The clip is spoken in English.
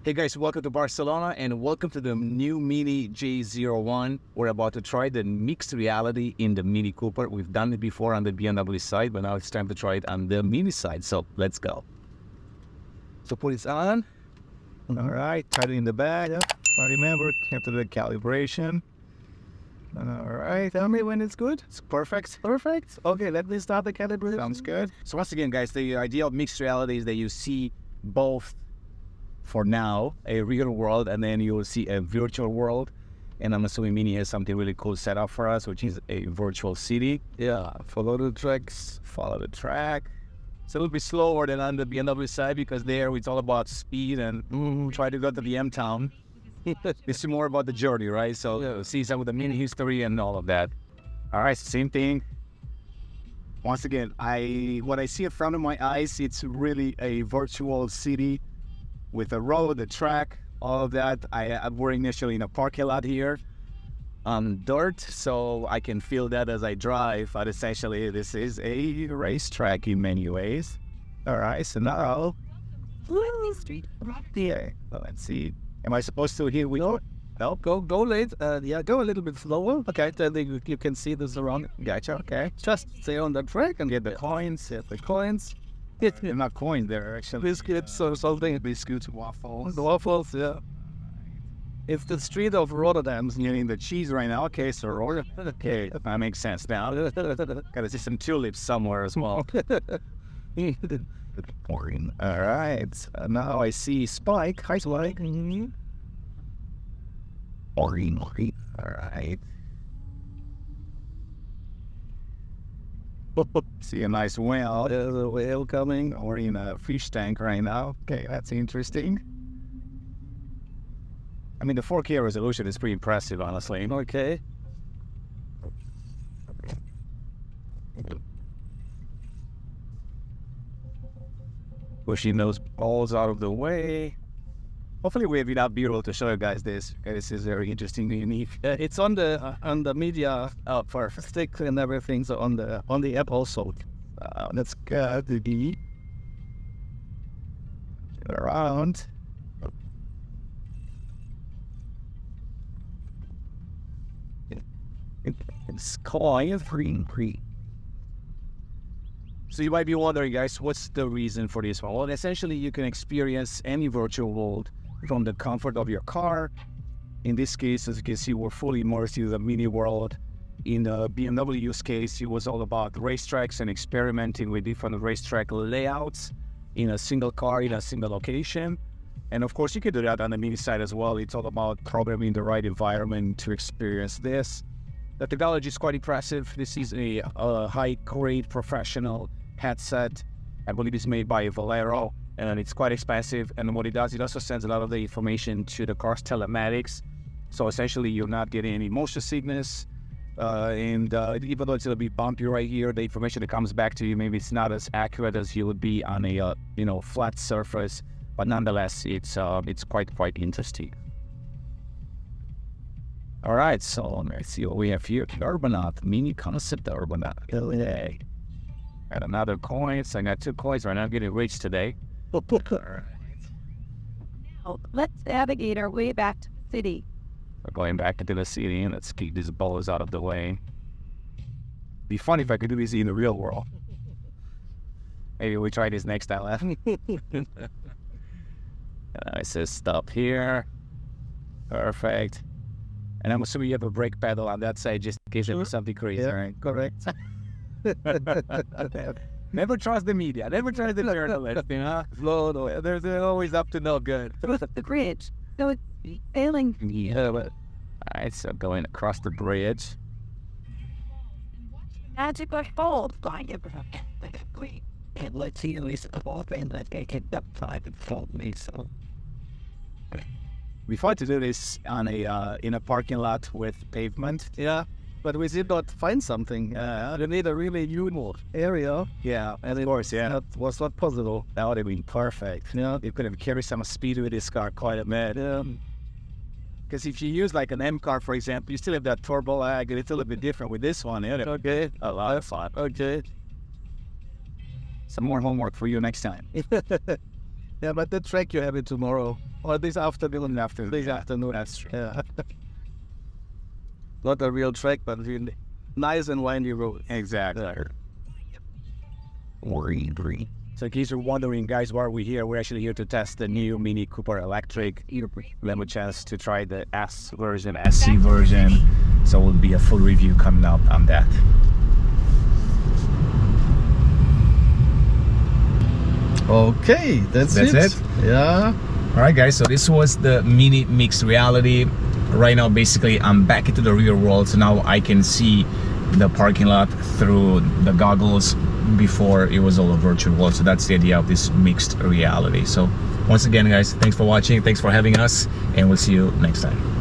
Hey guys, welcome to Barcelona and welcome to the new Mini J01. We're about to try the mixed reality in the Mini Cooper. We've done it before on the BMW side, but now it's time to try it on the Mini side. So let's go. So put it on. All right, tight it in the back. I remember, kept the calibration. All right, tell me when it's good. It's perfect. Perfect. Okay, let me start the calibration. Sounds good. So once again, guys, the idea of mixed reality is that you see both, for now, a real world, and then you will see a virtual world. And I'm assuming Mini has something really cool set up for us, which is a virtual city. Yeah, follow the tracks. Follow the track. It's a little bit slower than on the BMW side because there it's all about speed and try to go to the M town. It's more about the journey, right? So see some of the Mini history and all of that. All right, same thing. Once again, what I see in front of my eyes, it's really a virtual city with a road, a track, all of that. We're initially in a parking lot here on dirt, so I can feel that as I drive. But essentially, this is a racetrack in many ways. All right, so now, street right there. Let's see. Am I supposed to here? No, go late. Go a little bit slower. Okay, then you can see the surrounding. Gotcha. Okay, just stay on the track and get the coins. Get the coins. They're not coins, they're actually biscuits or something. Biscuits, waffles. The waffles, yeah. It's the street of Rotterdam. You're in the cheese right now. Okay, so okay, that makes sense now. Gotta see some tulips somewhere as well. All right, now I see Spike. Hi, Spike. All right. See a nice whale. There's a whale coming. We're in a fish tank right now. Okay, that's interesting. I mean, the 4K resolution is pretty impressive, honestly. Okay. Pushing those balls out of the way. Hopefully we have enough B-roll to show you guys this. This is very interesting and unique. It's on the media for stick and everything, so on the app also. Let's go to the around. It's calling free. So you might be wondering, guys, what's the reason for this one? Well, essentially, you can experience any virtual world from the comfort of your car. In this case, as you can see, we're fully immersed in the Mini world. In the BMW use case, it was all about racetracks and experimenting with different racetrack layouts in a single car, in a single location. And of course, you can do that on the Mini side as well. It's all about programming the right environment to experience this. The technology is quite impressive. This is a high-grade professional headset. I believe it's made by Valero, and it's quite expensive. And what it does, it also sends a lot of the information to the car's telematics. So essentially, you're not getting any motion sickness. Even though it's a little bit bumpy right here, the information that comes back to you, maybe it's not as accurate as you would be on a flat surface. But nonetheless, it's quite interesting. All right, so let's see what we have here. Urbanot, Mini Concept Urbanot. LA. Got another coin. So I got 2 coins right now. I'm getting rich today. All right. Now, let's navigate our way back to the city. We're going back into the city, and let's keep these balls out of the way. Be fun if I could do this in the real world. Maybe we try this next time. It says stop here. Perfect. And I'm assuming you have a brake pedal on that side just in case there was something crazy, right? Correct. Never trust the media. Never trust the journalists, No, they're always up to no good. Through the bridge. So it's failing. Yeah, but... All right, so going across the bridge. Magic bolt. And let's see at least the ball and that guy can up side and fault me, so... We tried to do this on in a parking lot with pavement. Yeah, but we did not find something. We need a really unique area. Yeah, and of course, yeah, that was not possible. That would have been perfect. Yeah, you could have carried some speed with this car quite a bit. Because if you use like an M car, for example, you still have that turbo lag, and it's a little bit different with this one. Yeah. Okay, a lot of fun. Okay. Some more homework for you next time. Yeah, but the track you have it tomorrow. Or this afternoon. This afternoon. That's true. Yeah. Not a real trek, but really nice and windy road. Exactly. So in case you're wondering, guys, why are we here? We're actually here to test the new Mini Cooper Electric. We have a chance to try the S version, SC version. So will be a full review coming up on that. Okay, that's it. Yeah. All right, guys, so this was the Mini Mixed Reality. Right now, basically, I'm back into the real world, so now I can see the parking lot through the goggles. Before it was all a virtual world, so that's the idea of this mixed reality. So once again, guys, thanks for watching, thanks for having us, and we'll see you next time.